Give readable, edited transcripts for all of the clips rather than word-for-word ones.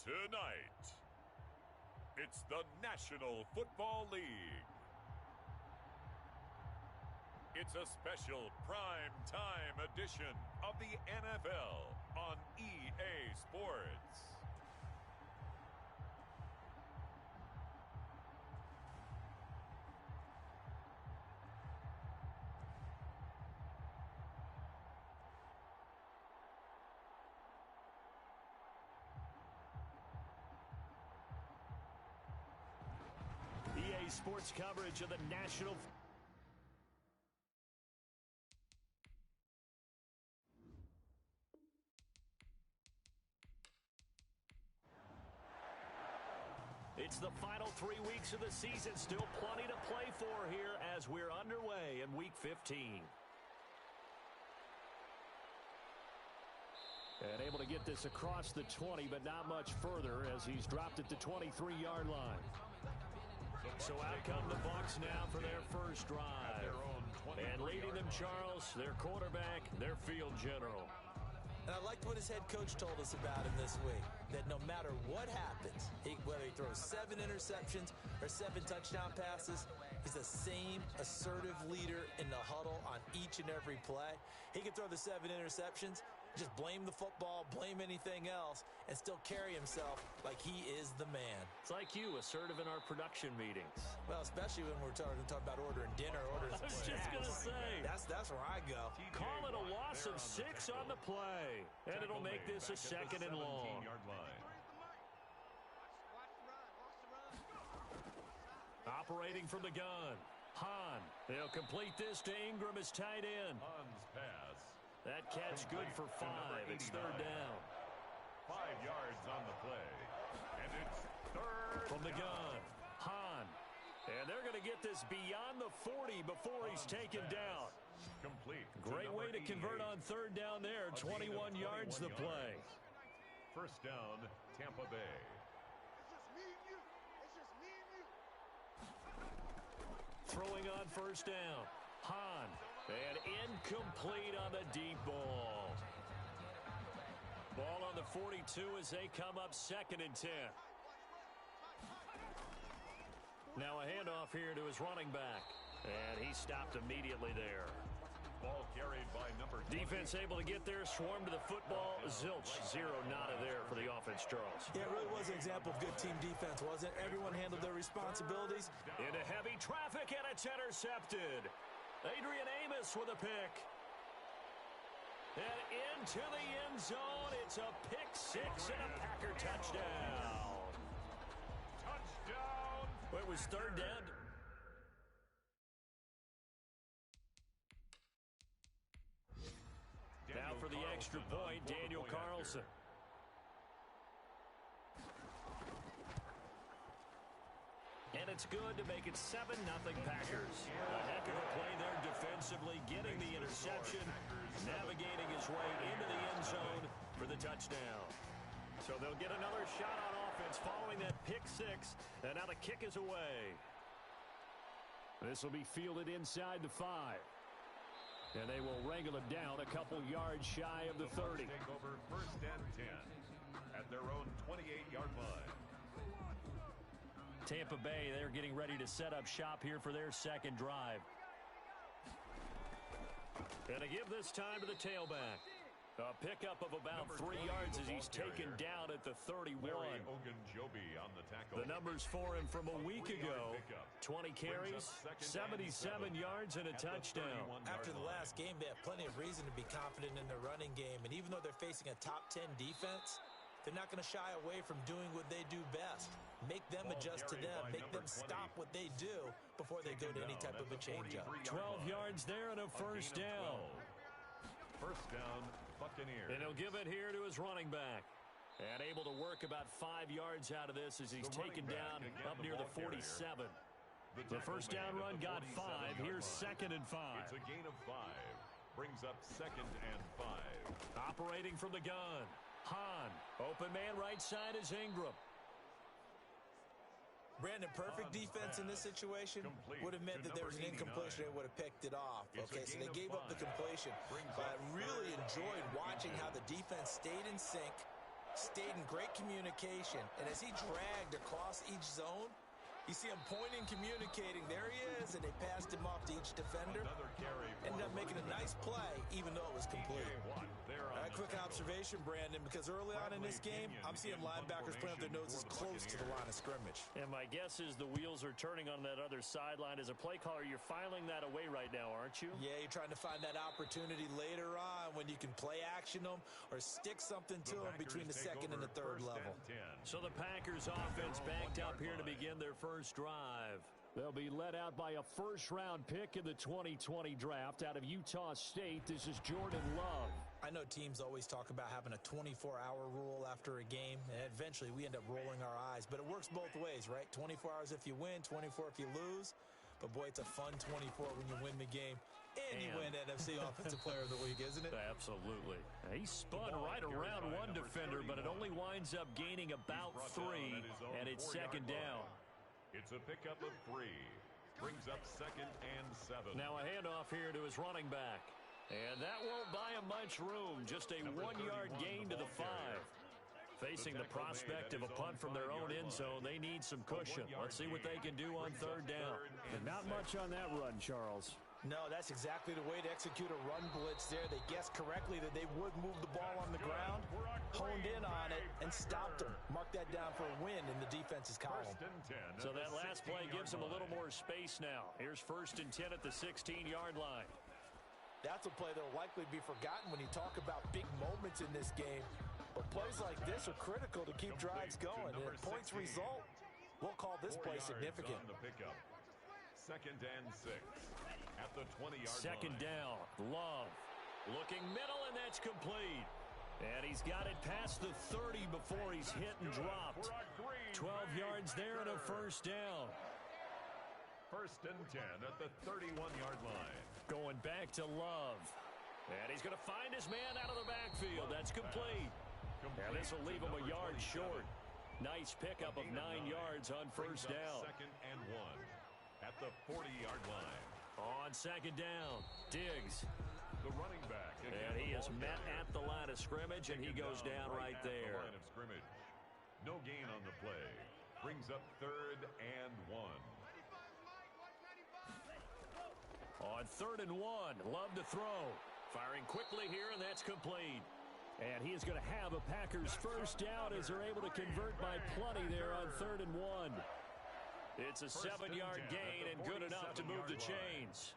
Tonight, it's the National Football League. It's a special prime time edition of the NFL on EA Sports. EA Sports coverage of the National. It's the final 3 weeks of the season. Still plenty to play for here as we're underway in Week 15. And able to get this across the 20, but not much further as he's dropped it to 23-yard line. So out come the Bucs now for their first drive. And leading them, Charles, their quarterback, their field general. And I liked what his head coach told us about him this week, that no matter what happens, whether he throws 7 interceptions or 7 touchdown passes, he's the same assertive leader in the huddle on each and every play. He can throw the 7 interceptions, just blame the football, blame anything else, and still carry himself like he is the man. It's like you, assertive in our production meetings. Well, especially when we're talking about ordering dinner, ordering I was just going to say. That's where I go. Call it a loss of 6 on the play, and it'll make this a 2nd and long. Operating from the gun, Hahn. They'll complete this to Ingram as tight end. Hahn's pass. That catch good for 5. It's 3rd down. 5 yards on the play. And it's 3rd from the down. gun, Hahn. And they're going to get this beyond the 40 before he's taken down. Complete. Great way to convert on 3rd down there. 21 yards the play. First down, Tampa Bay. Throwing on 1st down, Hahn. And incomplete on the deep ball. Ball on the 42 as they come up 2nd and 10. Now a handoff here to his running back. And he stopped immediately there. Ball carried by number 20. Defense able to get there, swarm to the football. Zilch, 0 nada there for the offense, Charles. Yeah, it really was an example of good team defense, wasn't it? Everyone handled their responsibilities. Into heavy traffic, and it's intercepted. Adrian Amos with a pick. And into the end zone. It's a pick 6 and a Packer touchdown. Touchdown. Well, it was 3rd down. Now for the extra point, Daniel Carlson. And it's good to make it 7-0 Packers. A heck of a play there defensively, getting the interception, navigating his way into the end zone for the touchdown. So they'll get another shot on offense following that pick 6, and now the kick is away. This will be fielded inside the 5. And they will wrangle it down a couple yards shy of the 30. Take over 1st and 10 at their own 28-yard line. Tampa Bay, they're getting ready to set up shop here for their 2nd drive. And to give this time to the tailback. A pickup of about 3 yards as he's taken down at the 31. On the tackle. The numbers for him from a week ago. 20 carries, 77 yards, and a touchdown. After the last game, they have plenty of reason to be confident in their running game. And even though they're facing a top 10 defense, they're not going to shy away from doing what they do best. Make them adjust to them. Make them stop what they do before they go to any type of a change-up. 12 yards there and a 1st down. 1st down, Buccaneers. And he'll give it here to his running back. And able to work about 5 yards out of this as he's taken down up near the 47. The 1st down run got 5. Here's 2nd and 5. It's a gain of 5. Brings up 2nd and 5. Operating from the gun. Hahn. Open man right side is Ingram. Brandon, perfect defense in this situation would have meant that there was an incompletion. They would have picked it off. Okay, so they gave up the completion. But I really enjoyed watching how the defense stayed in sync, stayed in great communication, and as he dragged across each zone, you see him pointing, communicating. There he is, and they passed him off to each defender. Ended up making a nice play, even though it was complete. A quick observation, Brandon, because early on in this game, I'm seeing linebackers playing up their noses close to the line of scrimmage. And my guess is the wheels are turning on that other sideline. As a play caller, you're filing that away right now, aren't you? Yeah, you're trying to find that opportunity later on when you can play action them or stick something to them between the second and the third level. So the Packers offense banked up here to begin their first drive. They'll be led out by a first-round pick in the 2020 draft out of Utah State. This is Jordan Love. I know teams always talk about having a 24-hour rule after a game, and eventually we end up rolling our eyes. But it works both ways, right? 24 hours if you win, 24 if you lose. But, boy, it's a fun 24 when you win the game. And you win NFC Offensive Player of the Week, isn't it? Absolutely. He spun right around one defender, but it only winds up gaining about 3, and it's second down. It's a pickup of 3. Brings up 2nd and 7. Now a handoff here to his running back. And that won't buy him much room. Just a 1-yard gain to the 5. Facing the prospect of a punt from their own end zone, they need some cushion. Let's see what they can do on third down. And not much on that run, Charles. No, that's exactly the way to execute a run blitz there. They guessed correctly that they would move the ball on the ground, honed in on it, and stopped them. Mark that down for a win in the defense's column. So that last play gives them a little more space now. Here's 1st and 10 at the 16-yard line. That's a play that will likely be forgotten when you talk about big moments in this game. But plays like this are critical to keep drives going. And if points result, we'll call this play significant. 2nd and 6. At the 20-yard line. Second down. Love. Looking middle, and that's complete. And he's got it past the 30 before he's hit and dropped. 12 yards there and a first down. 1st and 10 at the 31-yard line. Going back to Love. And he's going to find his man out of the backfield. That's complete. And this will leave him a yard short. Nice pickup of 9 yards on first down. 2nd and 1 at the 40-yard line. On second down, Diggs. The running back. And he is met at the line of scrimmage, and he goes down right there. The line of scrimmage. No gain on the play. Brings up 3rd and 1. On 3rd and 1, Love to throw. Firing quickly here, and that's complete. And he is going to have a Packers first down as they're able to convert by plenty there on 3rd and 1. It's a 7-yard gain and good enough to move the chains.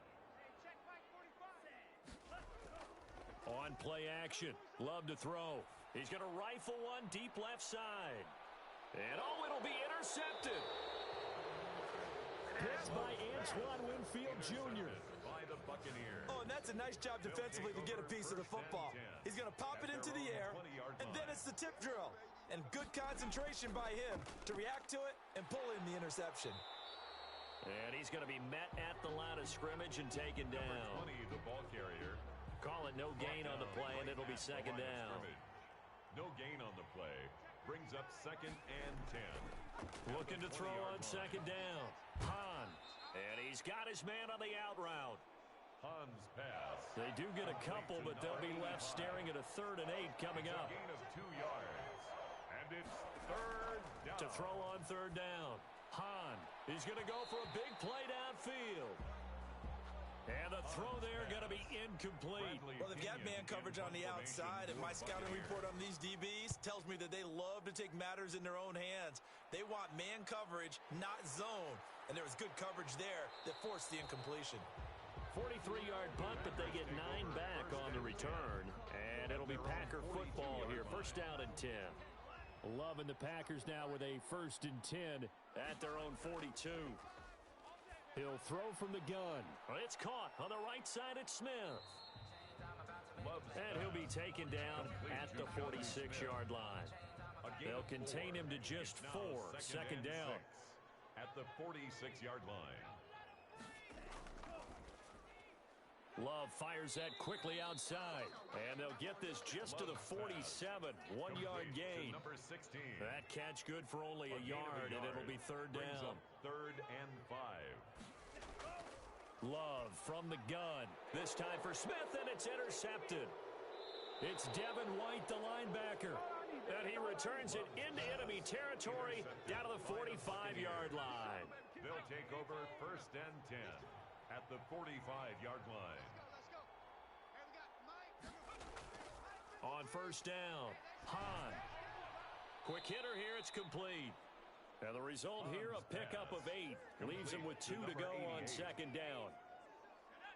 On play action, Love to throw. He's going to rifle one deep left side. And it'll be intercepted. Picked by Antoine Winfield Jr. By the Buccaneers. Oh, and that's a nice job defensively to get a piece of the football. He's going to pop it into the air, and then it's the tip drill. And good concentration by him to react to it and pull in the interception. And he's going to be met at the line of scrimmage and taken down. Number 20, the ball carrier. Call it no gain on the play, and it'll be second down. No gain on the play. Brings up 2nd and 10. Looking to throw on second down. Hahn. And he's got his man on the out route. Hahn's pass. They do get a couple, but they'll be left staring at a 3rd and 8 coming up. A gain of 2 yards. And it's 3rd down. To throw on 3rd down. Hahn. He's going to go for a big play downfield. And the throw there going to be incomplete. Well, they've got man coverage on the outside, and my scouting report on these DBs tells me that they love to take matters in their own hands. They want man coverage, not zone. And there was good coverage there that forced the incompletion. 43-yard punt, but they get 9 back on the return. And it'll be Packer football here. First down and 10. Loving the Packers now with a 1st and 10 at their own 42. He'll throw from the gun. It's caught on the right side at Smith. And he'll be taken down at the 46-yard line. They'll contain him to just 4. Second down. At the 46-yard line. Love fires that quickly outside. And they'll get this just to the 47. 1-yard gain. Number 16. That catch good for only a yard, and it'll be 3rd down. 3rd and 5. Love from the gun. This time for Smith, and it's intercepted. It's Devin White, the linebacker. And he returns it into enemy territory down to the 45-yard line. They'll take over 1st and 10 at the 45-yard line. On 1st down, Hahn. Quick hitter here, it's complete. And the result here, a pickup of 8. Leaves him with 2 to go on 2nd down.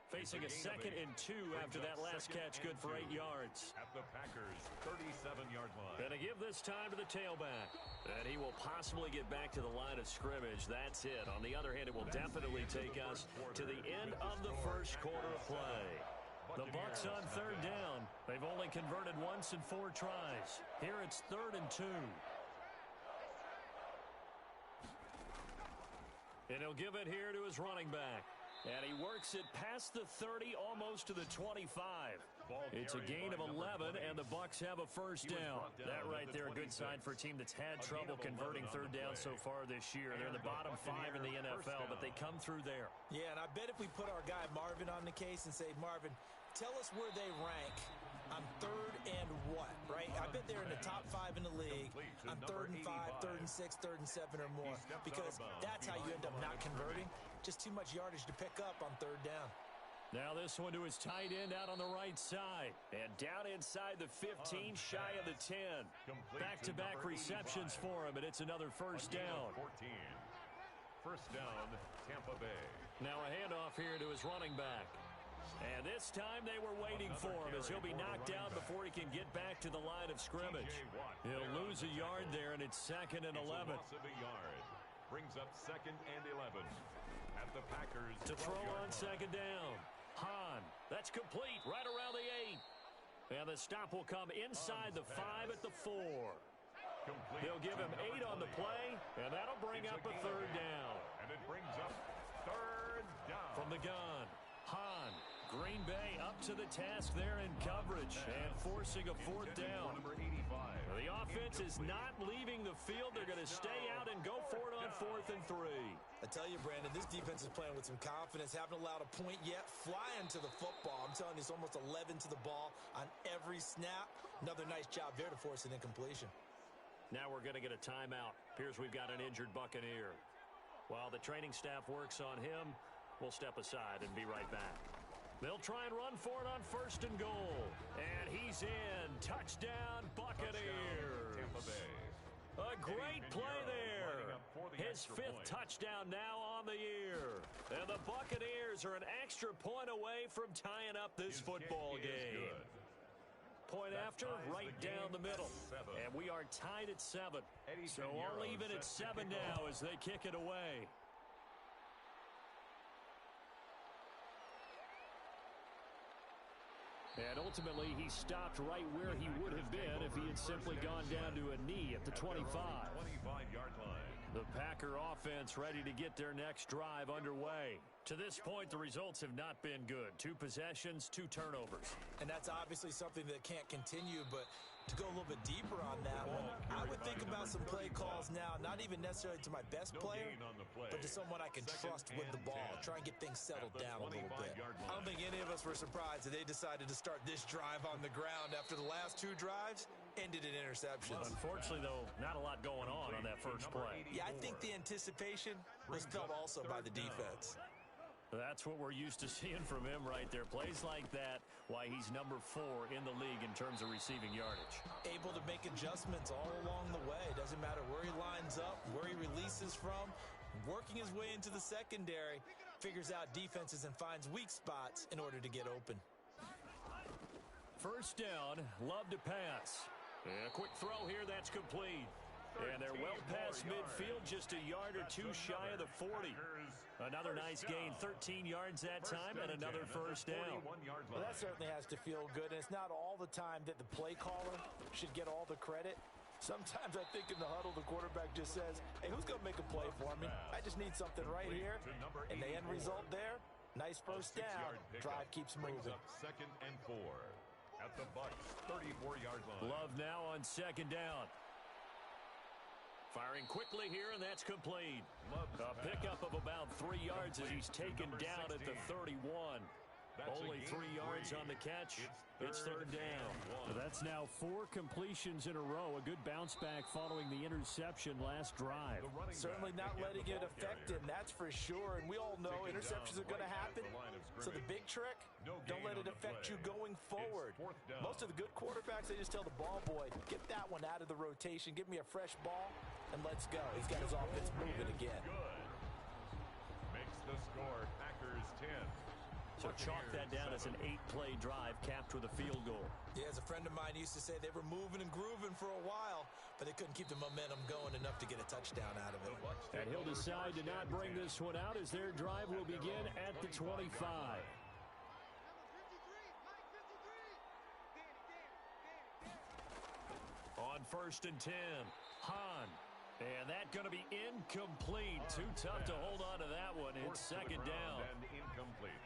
Facing a 2nd and 2 after that last catch, good for 8 yards. At the Packers' 37-yard line. Going to give this time to the tailback. And he will possibly get back to the line of scrimmage. That's it. On the other hand, it will definitely take us to the end of the first quarter of play. The Bucs on 3rd down. They've only converted once in 4 tries. Here it's 3rd and 2. And he'll give it here to his running back. And he works it past the 30, almost to the 25. It's a gain of 11, and the Bucs have a 1st down. That right there, a good sign for a team that's had trouble converting 3rd down so far this year. They're in the bottom 5 in the NFL, but they come through there. Yeah, and I bet if we put our guy Marvin on the case and say, Marvin, tell us where they rank on 3rd and what, right? I bet they're in the top 5 in the league on 3rd and 5, 3rd and 6, 3rd and 7 or more, because that's how you end up not converting. Just too much yardage to pick up on 3rd down. Now this one to his tight end out on the right side. And down inside the 15, shy of the 10. Back-to-back receptions for him, and it's another 1st down. 1st down, Tampa Bay. Now a handoff here to his running back. And this time they were waiting for him as he'll be knocked down before he can get back to the line of scrimmage. He'll lose a yard there, and it's 2nd and 11. Loss of a yard. Brings up 2nd and 11. At the Packers. To throw on 2nd down. Hahn. That's complete right around the 8. And the stop will come inside the 5 at the 4. They'll give him 8 on the play, and that'll bring up a 3rd down. And it brings up 3rd down. From the gun, Hahn. Green Bay up to the task there in coverage and forcing a 4th down. The offense is not leaving the field. They're going to stay out and go for it on 4th and 3. I tell you, Brandon, this defense is playing with some confidence. Haven't allowed a point yet. Flying to the football. I'm telling you, it's almost 11 to the ball on every snap. Another nice job there to force an incompletion. Now we're going to get a timeout. Appears we've got an injured Buccaneer. While the training staff works on him, we'll step aside and be right back. They'll try and run for it on 1st and goal. And he's in. Touchdown, Buccaneers. Tampa Bay. A great play there. His 5th touchdown now on the year. And the Buccaneers are an extra point away from tying up this football game. Point after, right down the middle. And we are tied at 7. So all even at 7 now as they kick it away. And ultimately, he stopped right where he would have been if he had simply gone down to a knee at the 25. 25-yard line. The Packer offense ready to get their next drive underway. To this point, the results have not been good. 2 possessions, 2 turnovers. And that's obviously something that can't continue, but to go a little bit deeper on that one, I would think about some play calls now, not even necessarily to my best player, but to someone I can trust with the ball. Try and get things settled down a little bit. I don't think any of us were surprised that they decided to start this drive on the ground after the last 2 drives ended in interceptions. Unfortunately, though, not a lot going on that first play. Yeah, I think the anticipation was felt also by the defense. That's what we're used to seeing from him right there. Plays like that, why he's number 4 in the league in terms of receiving yardage. Able to make adjustments all along the way. Doesn't matter where he lines up, where he releases from. Working his way into the secondary, figures out defenses and finds weak spots in order to get open. 1st down, love to pass. And a quick throw here, that's complete. And they're well past midfield, just a yard or 2 shy of the 40. Another nice gain, 13 yards that time, and another 1st down. Well, that certainly has to feel good, and it's not all the time that the play caller should get all the credit. Sometimes I think in the huddle, the quarterback just says, hey, who's going to make a play for me? I just need something right here. And the end result there, nice 1st down. Drive keeps moving. 2nd and 4 at the Bucs 34-yard line. Love now on 2nd down. Firing quickly here, and that's complete. A pickup of about 3 yards as he's taken down at the 31. Only 3 yards on the catch. It's 3rd down. Well, That's now 4 completions in a row. A good bounce back following the interception last drive. Certainly not letting it affect him, that's for sure. And we all know interceptions are going to happen. So the big trick, don't let it affect you going forward. Most of the good quarterbacks, they just tell the ball boy, get that one out of the rotation, give me a fresh ball, and let's go. He's got his offense moving again. Makes the score Packers 10. So chalk that down as an 8-play drive capped with a field goal. Yeah, as a friend of mine used to say, they were moving and grooving for a while, but they couldn't keep the momentum going enough to get a touchdown out of it. And he'll decide to not bring this one out as their drive will begin at the 25. On 1st and 10, Hahn. And that going to be incomplete. Too tough to hold on to that one. It's second down. And incomplete.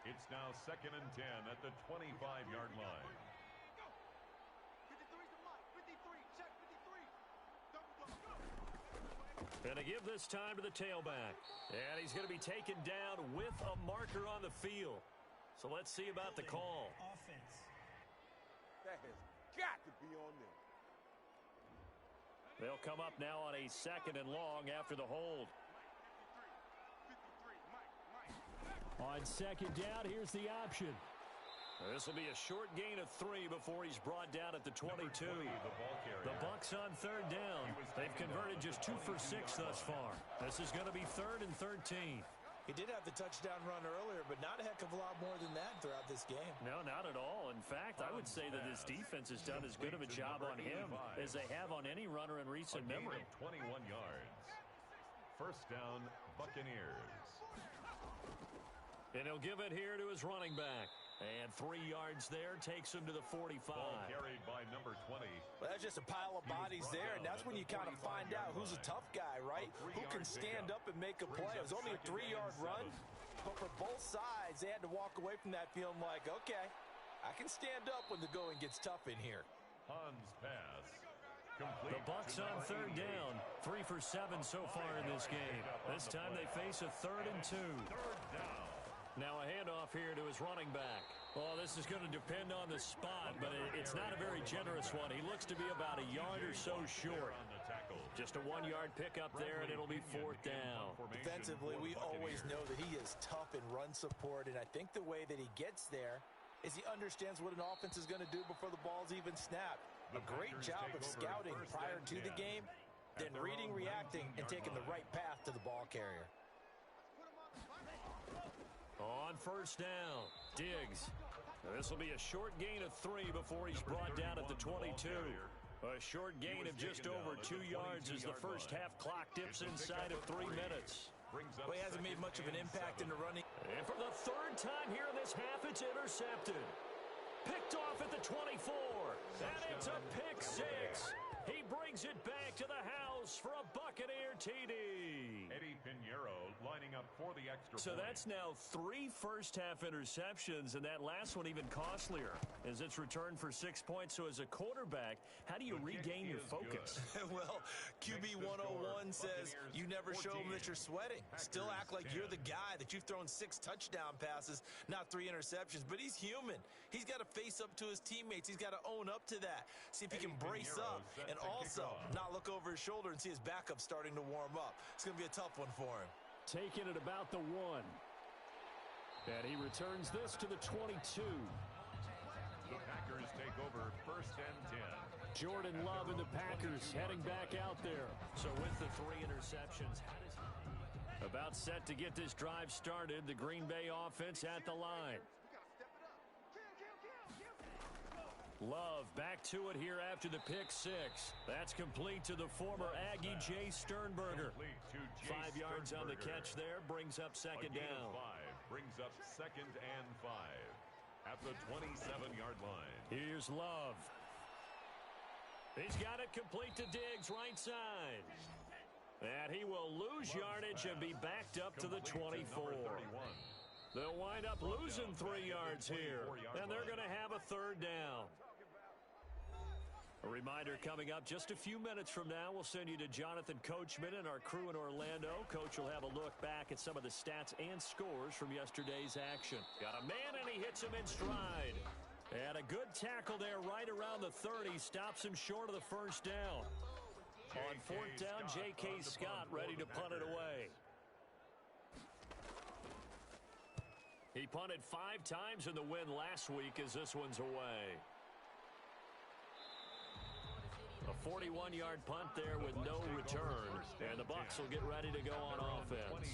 It's now 2nd and 10 at the 25-yard line. And to give this time to the tailback. And he's going to be taken down with a marker on the field. So let's see about the call. Offense. That has got to be on them. They'll come up now on a 2nd and long after the hold. On 2nd down, here's the option. This will be a short gain of 3 before he's brought down at the 22. The Bucs on 3rd down. They've converted just 2 for 6 thus far. This is going to be 3rd and 13. He did have the touchdown run earlier, but not a heck of a lot more than that throughout this game. No, not at all. In fact, I would say that this defense has done as good of a job on him as they have on any runner in recent memory. 21 yards. 1st down, Buccaneers. And he'll give it here to his running back. And 3 yards there takes him to the 45. Ball carried by number 20. Well, that's just a pile of bodies there, and that's when you kind of find out who's a tough guy, right? Who can stand up and make a play. It was only a 3-yard run, but for both sides, they had to walk away from that feeling like, okay, I can stand up when the going gets tough in here. Hahn's pass. The Bucs on 3rd down. 3 for 7 so far in this game. This time they face a 3rd and 2. 3rd down. Now a handoff here to his running back. Well, this is going to depend on the spot, but it's not a very generous one. He looks to be about a yard or so short. Just a 1-yard pickup there, and it'll be 4th down. Defensively, we always know that he is tough in run support, and I think the way that he gets there is he understands what an offense is going to do before the ball's even snapped. A great job of scouting prior to the game, then reading, reacting, and taking the right path to the ball carrier. On 1st down, Diggs. This will be a short gain of 3 before he's brought down at the 22. A short gain of just over 2 yards as the first half clock dips inside of 3 minutes. Well, he hasn't made much of an impact in the running. And for the 3rd time here in this half, it's intercepted. Picked off at the 24. And it's a pick 6. He brings it back to the house for a Buccaneer TD. Eddie Pinheiro lining up for the extra So point. that's now 3 first-half interceptions, and that last one even costlier as it's returned for 6 points. So as a quarterback, how do you regain your focus? Well, QB 101 says you never show them that you're sweating. Still act like you're the guy, that you've thrown 6 touchdown passes, not 3 interceptions. But he's human. He's got to face up to his teammates. He's got to own up to that. See if he can brace up and also not look over his shoulder and see his backup starting to warm up. It's going to be a tough one for him. Taking it about the 1. And he returns this to the 22. The Packers take over 1st and 10. Jordan Love and the Packers heading back out there. So with the 3 interceptions, about set to get this drive started, the Green Bay offense at the line. Love back to it here after the pick 6. That's complete to the former Aggie Jay Sternberger. 5 yards on the catch there, brings up 2nd down. 5 brings up 2nd and 5 at the 27-yard line. Here's Love. He's got it complete to Diggs, right side. And he will lose yardage and be backed up to the 24. They'll wind up losing 3 yards here, and they're going to have a 3rd down. A reminder coming up just a few minutes from now, we'll send you to Jonathan Coachman and our crew in Orlando. Coach will have a look back at some of the stats and scores from yesterday's action. Got a man, and he hits him in stride. And a good tackle there right around the 30. Stops him short of the first down. On fourth down, J.K. Scott ready to punt it away. He punted 5 times in the win last week as this one's away. A 41-yard punt there with no return. And the Bucs will get ready to go on offense.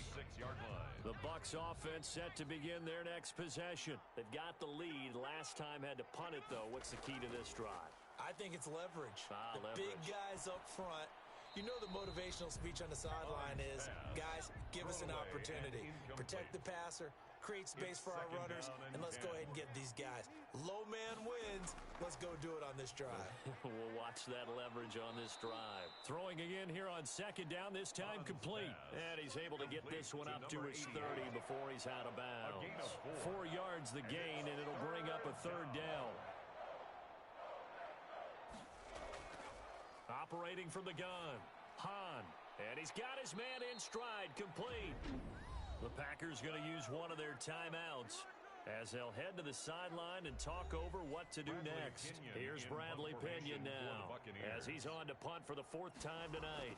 The Bucs offense set to begin their next possession. They've got the lead. Last time had to punt it, though. What's the key to this drive? I think it's leverage. Leverage. Big guys up front. You know the motivational speech on the sideline is, guys, give us an opportunity. Protect the passer, create space for our runners, and let's go ahead and get these guys. Low man wins. Let's go do it on this drive. We'll watch that leverage on this drive. Throwing again here on second down, this time complete. And he's able to get this one up to his 30 before he's out of bounds. 4 yards the gain, and it'll bring up a third down. Operating from the gun, Hahn. And he's got his man in stride, complete. The Packers going to use one of their timeouts as they'll head to the sideline and talk over what to do next. Here's Bradley Pinion now as he's on to punt for the 4th time tonight.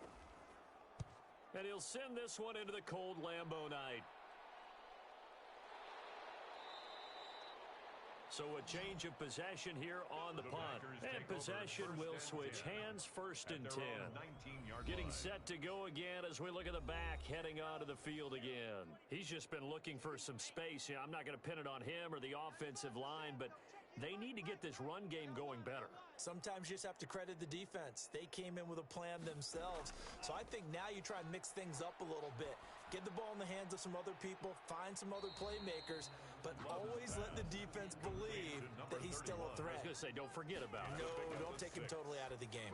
And he'll send this one into the cold Lambeau night. So a change of possession here on the punt. And possession will switch hands, 1st and 10. Getting set to go again as we look at the back, heading onto the field again. He's just been looking for some space. I'm not going to pin it on him or the offensive line, but they need to get this run game going better. Sometimes you just have to credit the defense. They came in with a plan themselves. So I think now you try and mix things up a little bit. Get the ball in the hands of some other people, find some other playmakers, but always let the defense believe that he's still a threat. I was going to say, don't forget about it. No, don't take him totally out of the game.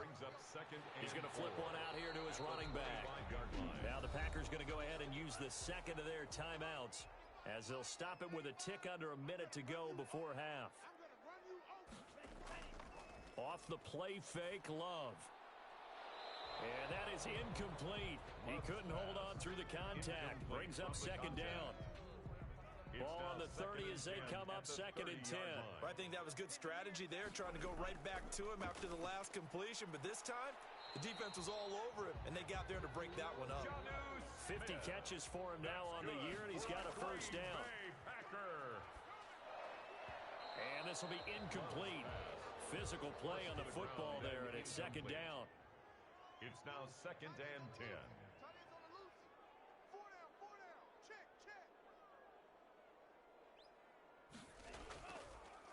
He's going to flip one out here to his running back. Now the Packers going to go ahead and use the second of their timeouts as they'll stop it with a tick under a minute to go before half. Off the play fake, Love. And that is incomplete. He couldn't hold on through the contact. Brings up second down. Ball on the 30 as they come up 2nd and 10. Well, I think that was good strategy there, trying to go right back to him after the last completion. But this time, the defense was all over him, and they got there to break that one up. 50 catches for him now on the year, and he's got a first down. And this will be incomplete. Physical play on the football there, and it's second down. It's now 2nd and 10.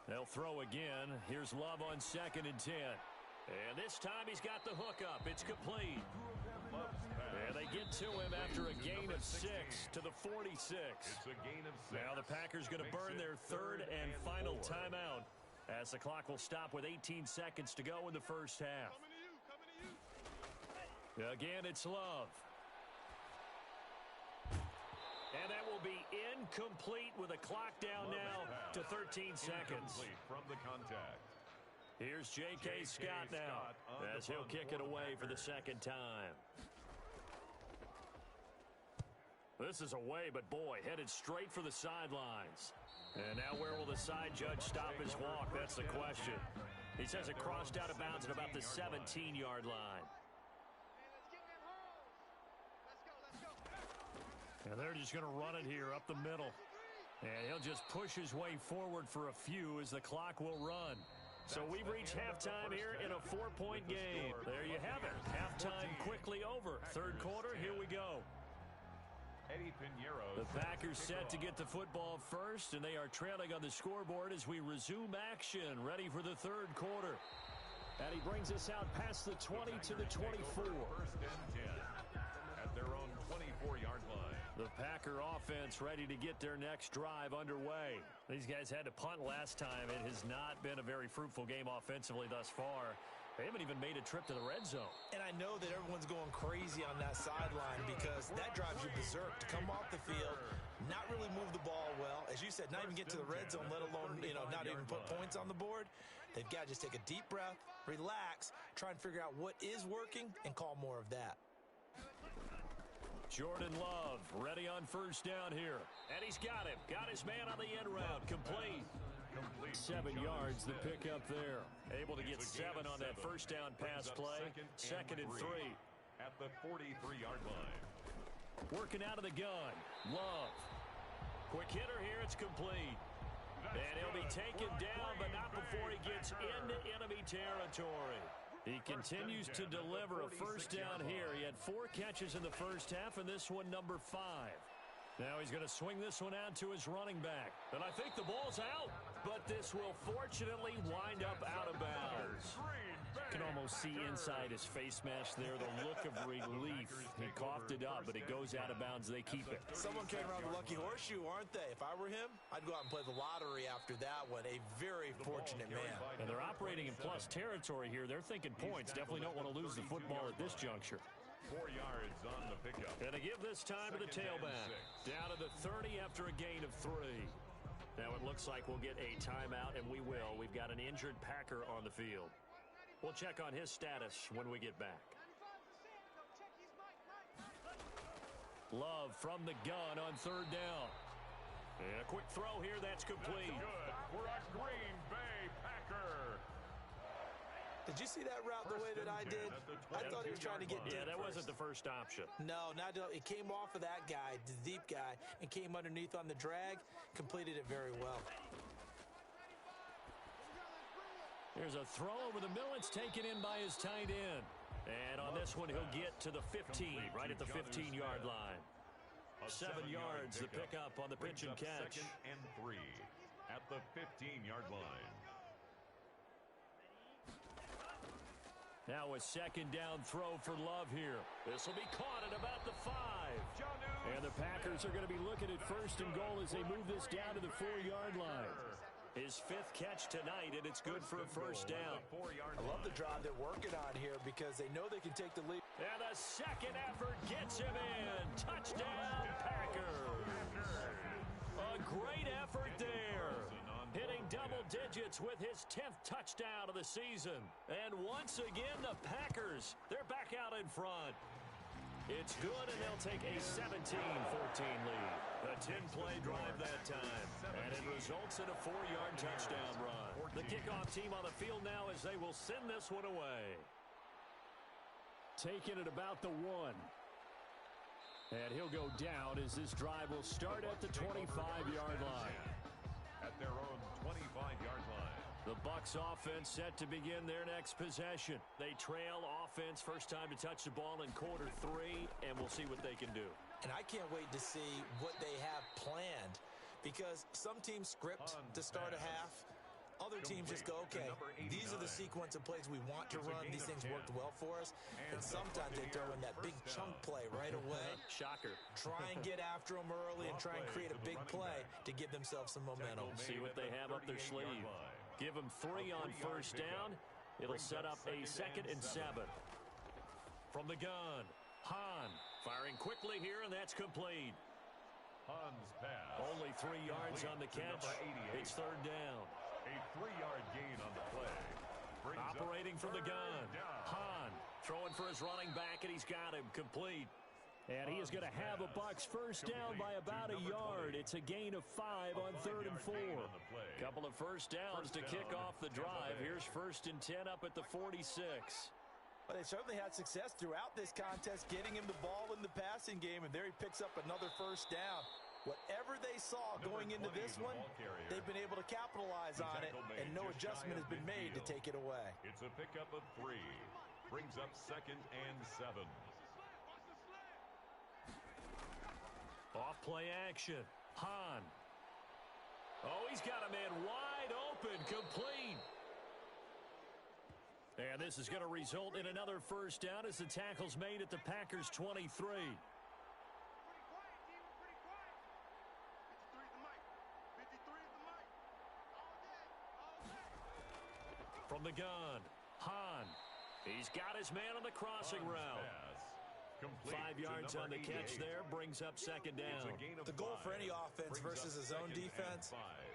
They'll throw again. Here's Love on 2nd and 10. And this time he's got the hook up. It's complete. And they get to him after a gain of 6 to the 46. It's a gain of 6. Now the Packers going to burn their third and final timeout as the clock will stop with 18 seconds to go in the first half. Again, it's Love. And that will be incomplete with a clock down now to 13 seconds. From the contact. Here's J.K. Scott now as he'll kick it away for the second time. This is away, but boy, headed straight for the sidelines. And now where will the side judge stop his walk? That's the question. He says it crossed out of bounds at about the 17-yard line. And they're just going to run it here up the middle. And he'll just push his way forward for a few as the clock will run. So we've reached halftime here in a 4-point game. There you have it. Halftime quickly over. Third quarter, here we go. The Packers set to get the football first, and they are trailing on the scoreboard as we resume action, ready for the third quarter. And he brings us out past the 20 to the 24. 1st and 10 at their own 24-yard line. The Packer offense ready to get their next drive underway. These guys had to punt last time. It has not been a very fruitful game offensively thus far. They haven't even made a trip to the red zone. And I know that everyone's going crazy on that sideline because that drives you berserk to come off the field, not really move the ball well. As you said, not even get to the red zone, let alone, not even put points on the board. They've got to just take a deep breath, relax, try and figure out what is working, and call more of that. Jordan Love ready on first down here. And he's got him. Got his man on the end route. Complete. 7 yards, the pickup there. Able to get 7 on that first down pass play. Second and 3. At the 43-yard line. Working out of the gun. Love. Quick hitter here. It's complete. And he'll be taken down, but not before he gets into enemy territory. He continues to deliver a first down here. He had 4 catches in the first half, and this one number 5. Now he's going to swing this one out to his running back. And I think the ball's out, but this will fortunately wind up out of bounds. You can almost see inside his face mask there the look of relief. He coughed it up, but it goes out of bounds. They keep it. Someone came around the lucky horseshoe, aren't they? If I were him, I'd go out and play the lottery after that one. A very fortunate man. And they're operating in plus territory here. They're thinking points. Definitely don't want to lose the football at this juncture. 4 yards on the pickup. And to give this time to the tailback. Down to the 30 after a gain of 3. Now it looks like we'll get a timeout, and we will. We've got an injured Packer on the field. We'll check on his status when we get back. Love from the gun on 3rd down. And a quick throw here. That's complete. That's good for a Green Bay Packer. Did you see that route the way that I did? I thought he was trying to get deep. Yeah, that first. wasn't the first option. No, it came off of that guy, the deep guy, and came underneath on the drag. Completed it very well. There's a throw over the middle. It's taken in by his tight end. And on this one, he'll get to the 15, right at the 15-yard line. 7 yards, the pickup on the pitch and catch. 2nd and 3 at the 15-yard line. Now a 2nd down throw for Love here. This will be caught at about the 5. And the Packers are going to be looking at 1st and goal as they move this down to the 4-yard line. His 5th catch tonight, and it's good for a first down. I love the drive they're working on here because they know they can take the lead. And the second effort gets him in. Touchdown, Packers. A great effort there. Hitting double digits with his 10th touchdown of the season. And once again, the Packers, they're back out in front. It's good, and they'll take a 17-14 lead. A 10-play drive that time, and it results in a 4-yard touchdown run. The kickoff team on the field now as they will send this one away. Taking it about the 1. And he'll go down as this drive will start at the 25-yard line. At their own 25-yard line. The Bucs offense set to begin their next possession. They trail offense first time to touch the ball in quarter 3, and we'll see what they can do. And I can't wait to see what they have planned because some teams script to start a half. Other teams just go, okay, these are the sequence of plays we want to run. These things worked well for us. And sometimes they throw in that big chunk play right away. Shocker. Try and get after them early and try and create a big play to give themselves some momentum. See what they have up their sleeve. Give them 3 on first down. It'll set up a 2nd and 7. From the gun, Hahn firing quickly here, and that's complete. Hahn's pass. Only 3 yards on the catch. It's 3rd down. A 3-yard gain on the play. Operating from the gun. Hahn throwing for his running back, and he's got him complete. And he is going to have a Bucs first down by about a yard. It's a gain of 5 on 3rd and 4. Couple of first downs to kick off the drive. Here's 1st and 10 up at the 46. Well, they certainly had success throughout this contest, getting him the ball in the passing game, and there he picks up another first down. Whatever they saw going into this one, they've been able to capitalize on it, and no adjustment has been made to take it away. It's a pickup of 3. Brings up 2nd and 7. Off play action. Hahn. Oh, he's got a man wide open, complete. And this is going to result in another first down as the tackle's made at the Packers' 23. From the gun, Hahn. He's got his man on the crossing route. 5 yards on the catch there, brings up 2nd down. The goal for any offense versus a zone defense,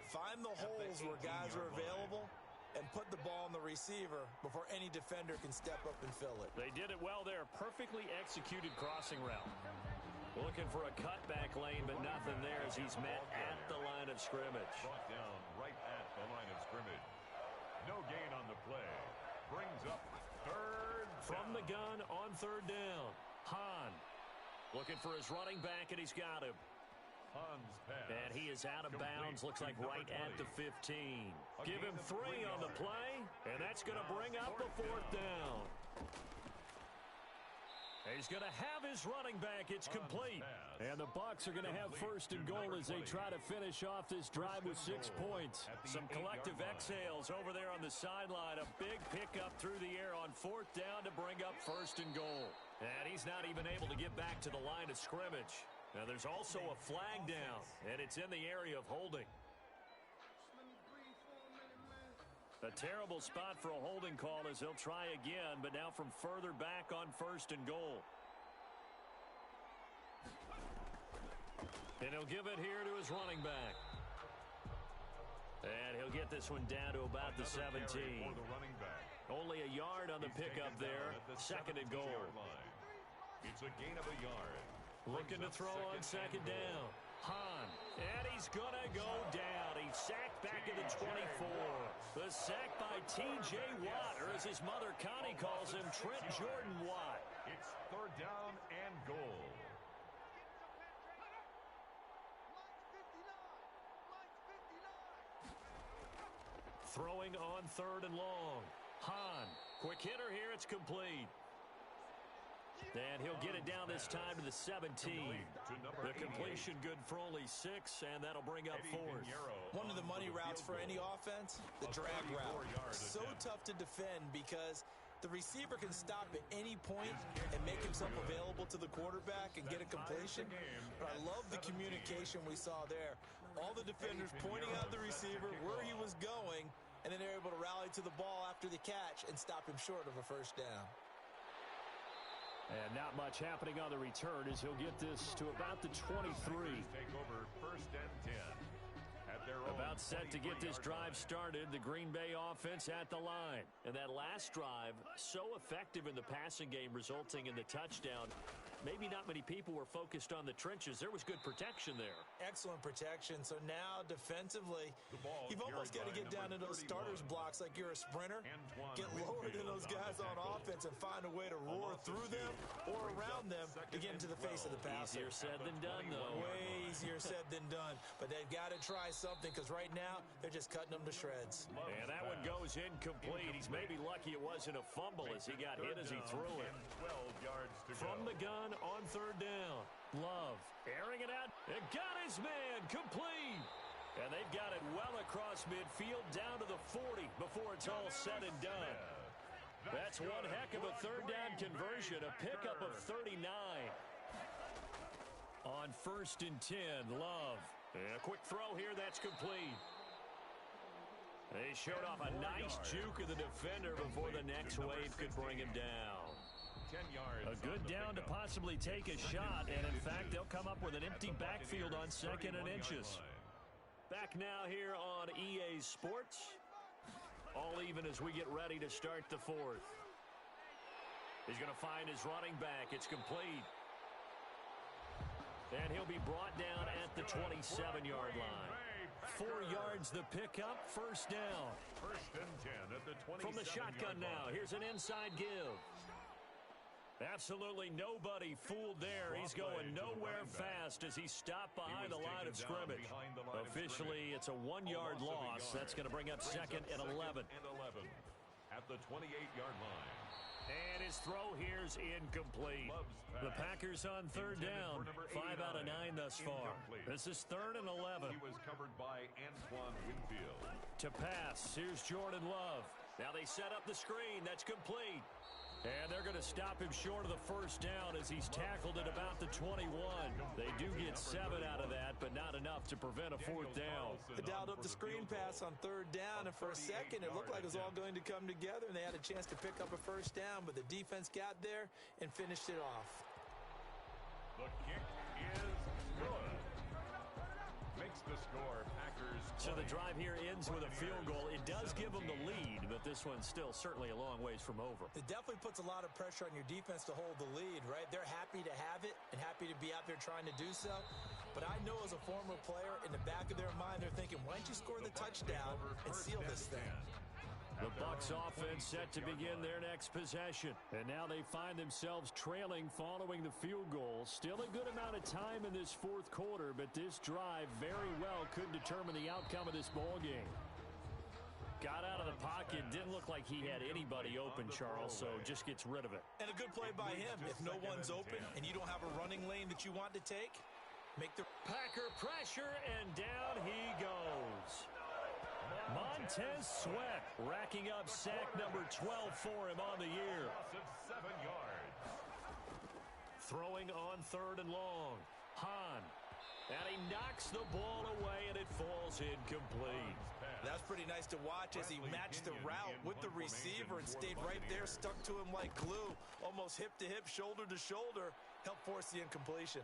find the holes where guys are available and put the ball on the receiver before any defender can step up and fill it. They did it well there. Perfectly executed crossing route. Looking for a cutback lane, but nothing there as he's met at the line of scrimmage. Brought down right at the the line of scrimmage. No gain on the play. Brings up third From down. the gun on third down. Hahn looking for his running back, and he's got him. Hahn's pass. And he is out of complete bounds, looks to like number right at 20. the 15. A Give gain him of 3 on the yards. play, and that's going to Now bring up a fourth down. He's going to have his running back. It's complete. And the Bucs are going to have first and goal as they try to finish off this drive with 6 points. Some collective exhales over there on the sideline. A big pickup through the air on fourth down to bring up first and goal. And he's not even able to get back to the line of scrimmage. Now there's also a flag down, and it's in the area of holding. A terrible spot for a holding call as he'll try again, but now from further back on first and goal. And he'll give it here to his running back. And he'll get this one down to about the 17. For the running back. Only a yard on the pickup there. Second and goal. It's a gain of a yard. Looking to throw on second down. Hahn, and he's going to go down. He's sacked back at the 24. The sack by T.J. Watt, or as his mother Connie calls him, Trent Jordan Watt. It's third down and goal. Throwing on third and long. Hahn, quick hitter here, it's complete. And he'll get it down this time to the 17. The completion good for only 6, and that'll bring up fourth. One of the money routes for any offense, the drag route. So tough to defend because the receiver can stop at any point and make himself available to the quarterback and get a completion. But I love the communication we saw there. All the defenders pointing out the receiver, where he was going, and then they're able to rally to the ball after the catch and stop him short of a first down. And not much happening on the return as he'll get this to about the 23. Take over first and 10. At their own About set to get this 23-yard drive line. started, the Green Bay offense at the line. And that last drive, so effective in the passing game, resulting in the touchdown. Maybe not many people were focused on the trenches. There was good protection there. Excellent protection. So now defensively, you've almost got to get down to those starters blocks like you're a sprinter. Get lower than those guys on offense and find a way to roar through them or around them to get into the face of the passer. Easier said than done, though. Way easier said than done. But they've got to try something because right now they're just cutting them to shreds. And that one goes incomplete. He's maybe lucky it wasn't a fumble as he got hit as he threw it. 12 yards to From the gun on third down. Love airing it out. It got his man complete. And they've got it well across midfield down to the 40 before it's all said and done. That's one heck of a third down conversion. A pickup of 39. On first and 10, Love. And a quick throw here, that's complete. They showed off a nice juke of the defender before the next wave could bring him down. 10 yards. A good down to possibly take a shot, and in fact, they'll come up with an empty backfield on second and inches. Back now here on EA Sports. All even as we get ready to start the fourth. He's going to find his running back. It's complete. And he'll be brought down at the 27-yard line. 4 yards the pickup, first down. First and 10 at the 27-yard From the shotgun now, here's an inside give. Absolutely nobody fooled there. He's going nowhere fast as he stopped behind the line of scrimmage. Officially, it's a 1-yard loss. That's going to bring up second and 11. At the 28-yard line. And his throw here's incomplete. The Packers on third down. 5 out of 9 thus far. This is third and 11. He was covered by Antoine Winfield. To pass, here's Jordan Love. Now they set up the screen. That's complete. And they're going to stop him short of the first down as he's tackled at about the 21. They do get 7 out of that, but not enough to prevent a fourth down. They dialed up the screen pass on third down, and for a second it looked like it was all going to come together, and they had a chance to pick up a first down, but the defense got there and finished it off. The kick is good. Makes the the score. Packers. So the drive here ends with a field goal. It does give them the lead, but this one's still certainly a long ways from over. It definitely puts a lot of pressure on your defense to hold the lead, right? They're happy to have it and happy to be out there trying to do so. But I know as a former player, in the back of their mind, they're thinking, why don't you score the touchdown and seal this thing? The Bucs offense set to begin their next possession. And now they find themselves trailing following the field goal. Still a good amount of time in this fourth quarter, but this drive very well could determine the outcome of this ball game. Got out of the pocket. Didn't look like he had anybody open, Charles, so just gets rid of it. And a good play by him. If no one's open and you don't have a running lane that you want to take, make the Packer pressure, and down he goes. Montez Sweat racking up sack number 12 for him on the year. 7 yards. Throwing on 3rd and long. Hahn. And he knocks the ball away, and it falls incomplete. That's pretty nice to watch as he matched the route with the receiver and stayed right there, stuck to him like glue, almost hip to hip, shoulder to shoulder, helped force the incompletion.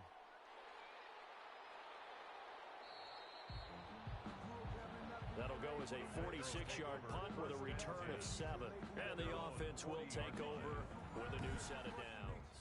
That'll go as a 46-yard punt with a return of 7. And the offense will take over with a new set of downs.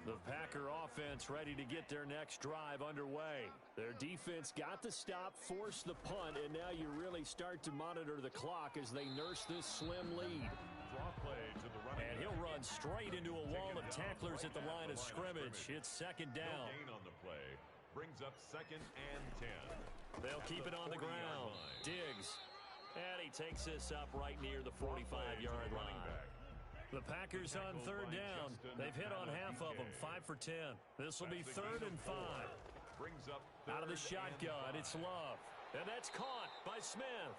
The Packer offense ready to get their next drive underway. Their defense got the stop, forced the punt, and now you really start to monitor the clock as they nurse this slim lead. Draw play to the running. And he'll run straight into a wall of tacklers at the line of scrimmage. It's 2nd down. No gain on the play. Brings up 2nd and 10. They'll keep it on the ground. Diggs. And he takes this up right near the 45-yard line. The Packers on 3rd down. They've hit on half of them, 5 for 10. This will be 3rd and 5. Brings up Out of the shotgun, it's Love. And that's caught by Smith.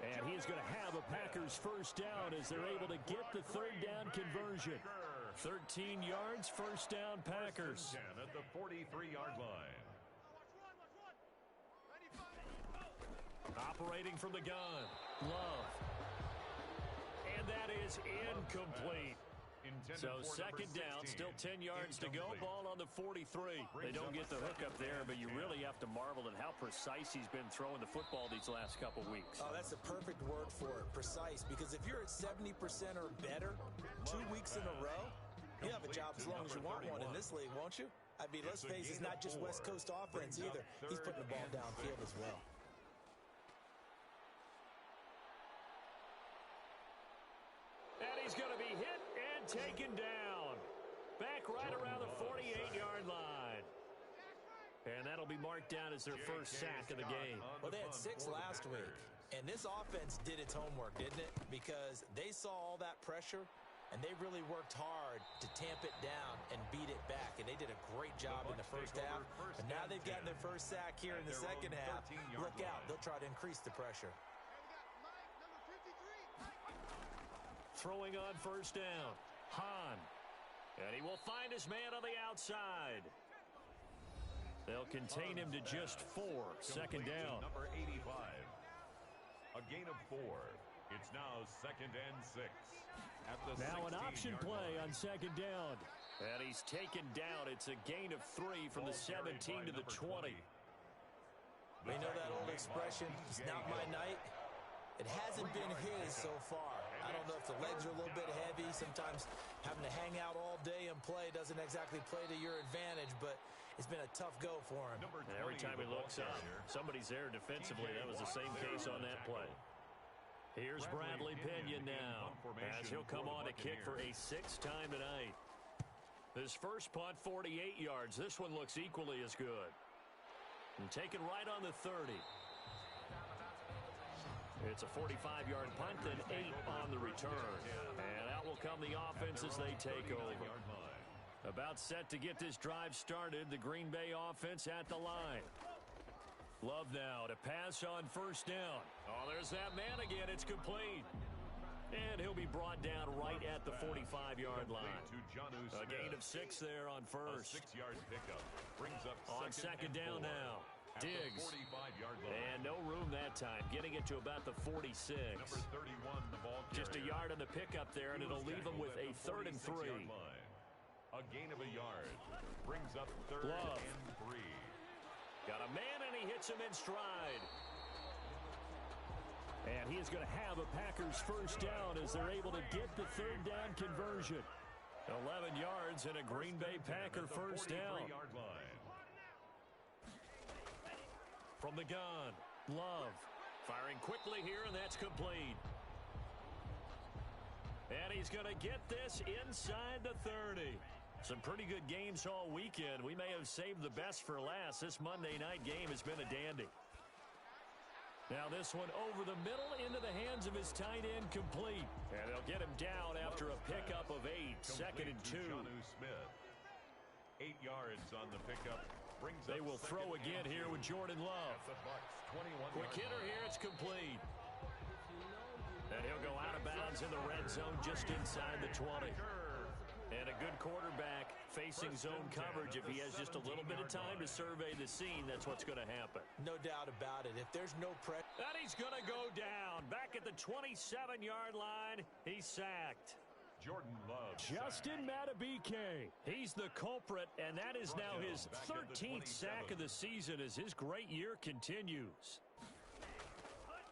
And he is going to have a Packers first down as they're able to get the 3rd down conversion. 13 yards, first down Packers. 10 at the 43-yard line. Operating from the gun, Love. And that is incomplete. So 2nd down, still 10 yards to go. Ball on the 43. They don't get the hook up there, but you really have to marvel at how precise he's been throwing the football these last couple weeks. Oh, that's the perfect word for it, precise. Because if you're at 70% or better 2 weeks in a row, you have a job as long as you want one in this league, won't you? I mean, let's face it, it's not just West Coast offense either. He's putting the ball downfield as well. And he's going to be hit and taken down. Back right around the 48-yard line. And that'll be marked down as their first sack of the game. Well, they had 6 last week. And this offense did its homework, didn't it? Because they saw all that pressure, and they really worked hard to tamp it down and beat it back. And they did a great job in the first half. But now they've gotten their first sack here in the second half. Look out. They'll try to increase the pressure. Throwing on first down, Hahn. And he will find his man on the outside. They'll contain him to just 4. 2nd down. Number 85. A gain of 4. It's now 2nd and 6. At the now an option play line. on 2nd down. And he's taken down. It's a gain of 3 from the 17 to the 20. They know that old expression, it's not my night. It hasn't been his so far. I don't know if the legs are a little bit heavy. Sometimes having to hang out all day and play doesn't exactly play to your advantage, but it's been a tough go for him. And every time he looks up, somebody's there defensively. That was the same case on that play. Here's Bradley Pinion now, as he'll come on to kick for a 6th time tonight. His first punt, 48 yards. This one looks equally as good. And taken right on the 30. It's a 45-yard punt and 8 on the return. And out will come the offense as they take over. About set to get this drive started, the Green Bay offense at the line. Love now to pass on first down. Oh, there's that man again. It's complete. And he'll be brought down right at the 45-yard line. A gain of 6 there on first. A 6-yard pickup brings up on 2nd down now. Diggs. And no room that time. Getting it to about the 46. Number 31, the ball carrier. Just a yard on the pickup there, and it'll leave them with a 3rd and 3. A gain of a yard brings up 3rd Love. and 3. Got a man, and he hits him in stride. And he is going to have a Packers first down as they're able to get the third down conversion. 11 yards and a Green Bay Packer first down. From the gun, Love. Firing quickly here, and that's complete. And he's going to get this inside the 30. Some pretty good games all weekend. We may have saved the best for last. This Monday night game has been a dandy. Now this one over the middle into the hands of his tight end, complete. And they'll get him down after a pickup of 8. Second and 2. 8 yards on the pickup. They will throw again here with Jordan Love. Quick hitter here, it's complete. And he'll go out of bounds in the red zone just inside the 20. And a good quarterback facing zone coverage. If he has just a little bit of time to survey the scene, that's what's going to happen. No doubt about it. If there's no pressure. And he's going to go down. Back at the 27-yard line, he's sacked. Jordan Love. Justin Madubuike. He's the culprit, and that is now his 13th sack of the season as his great year continues.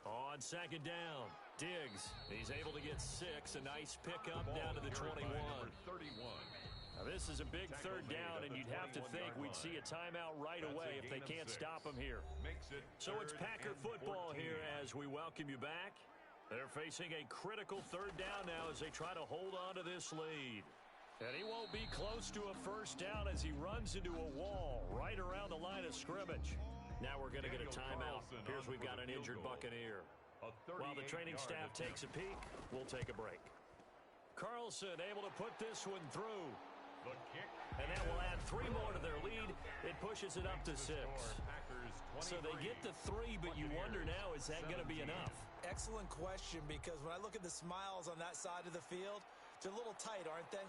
On second down, Diggs. He's able to get 6. A nice pickup down to the 21. Now this is a big third down, and you'd have to think we'd see a timeout right away if they can't stop him here. So it's Packer football here as we welcome you back. They're facing a critical third down now as they try to hold on to this lead. And he won't be close to a first down as he runs into a wall right around the line of scrimmage. Now we're going to get a timeout. Here's we've got an injured Buccaneer. While the training staff takes a peek, we'll take a break. Carlson able to put this one through. And that will add 3 more to their lead. It pushes it up to 6. So they get the 3, but you wonder now, is that going to be enough? Excellent question, because when I look at the smiles on that side of the field, they're a little tight, aren't they?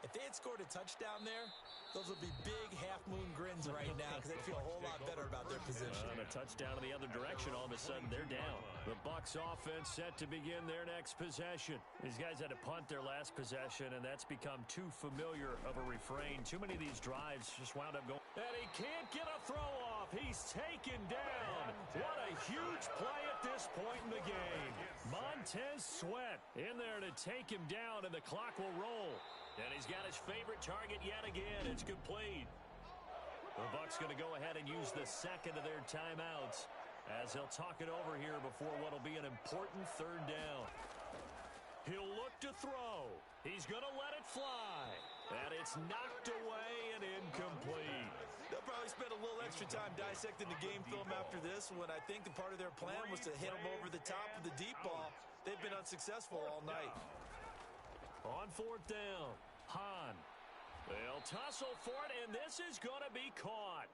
If they had scored a touchdown there, those would be big half-moon grins right now because they'd feel a whole lot better about their position. And a touchdown in the other direction, all of a sudden they're down. The Bucs offense set to begin their next possession. These guys had to punt their last possession, and that's become too familiar of a refrain. Too many of these drives just wound up going. And he can't get a throw off. He's taken down. What a huge play at this point in the game. Montez Sweat in there to take him down, and the clock will roll. And he's got his favorite target yet again. It's complete. The Bucs going to go ahead and use the second of their timeouts as they'll talk it over here before what will be an important third down. He'll look to throw. He's going to let it fly. And it's knocked away and incomplete. They'll probably spend a little extra time dissecting the game film after this one. I think the part of their plan was to hit him over the top of the deep ball. They've been unsuccessful all night. On fourth down, Hahn. They'll tussle for it, and this is going to be caught.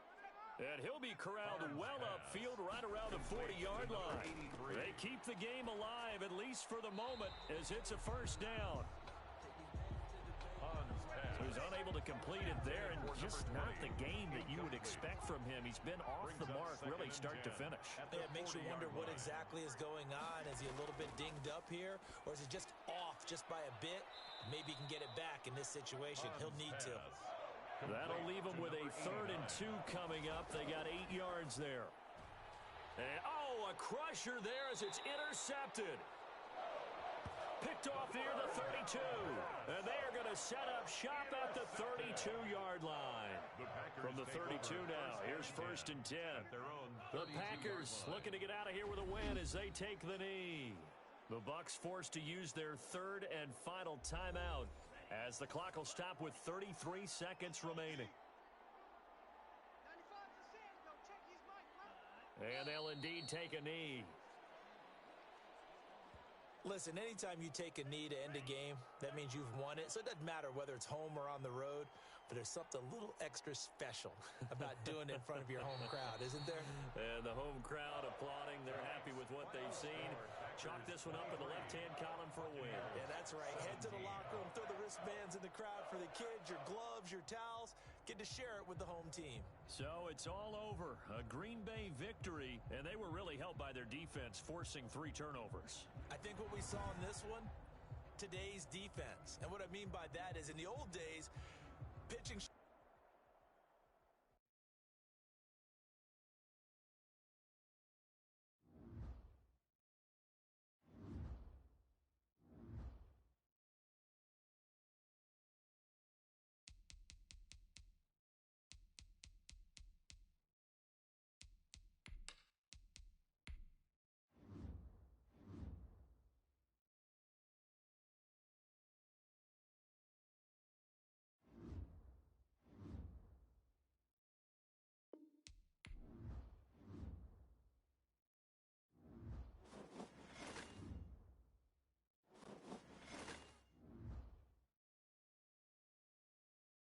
And he'll be corralled well upfield right around the 40-yard line. They keep the game alive, at least for the moment, as it's a first down. He was unable to complete it there, and just not the game that you would expect from him. He's been off the mark really start to finish. Yeah, it makes you wonder what exactly is going on. Is he a little bit dinged up here, or is he just off just by a bit? Maybe he can get it back in this situation. He'll need to. That'll leave him with a 3rd and 2 coming up. They got 8 yards there. And, oh, a crusher there as it's intercepted. Picked off near the 32. And they are going to set up shop at the 32-yard line. From the 32 now, here's 1st and 10. The Packers looking to get out of here with a win as they take the knee. The Bucs forced to use their 3rd and final timeout as the clock will stop with 33 seconds remaining. And they'll indeed take a knee. Listen, anytime you take a knee to end a game, that means you've won it. So it doesn't matter whether it's home or on the road, but there's something a little extra special about doing it in front of your home crowd, isn't there? And the home crowd applauding. They're happy with what they've seen. Chalk this one up in the left-hand column for a win. Yeah, that's right. Head to the locker room, throw the wristbands in the crowd for the kids, your gloves, your towels. Get to share it with the home team. So it's all over. A Green Bay victory, and they were really helped by their defense, forcing 3 turnovers. I think what we saw in this one, today's defense. And what I mean by that is in the old days, pitching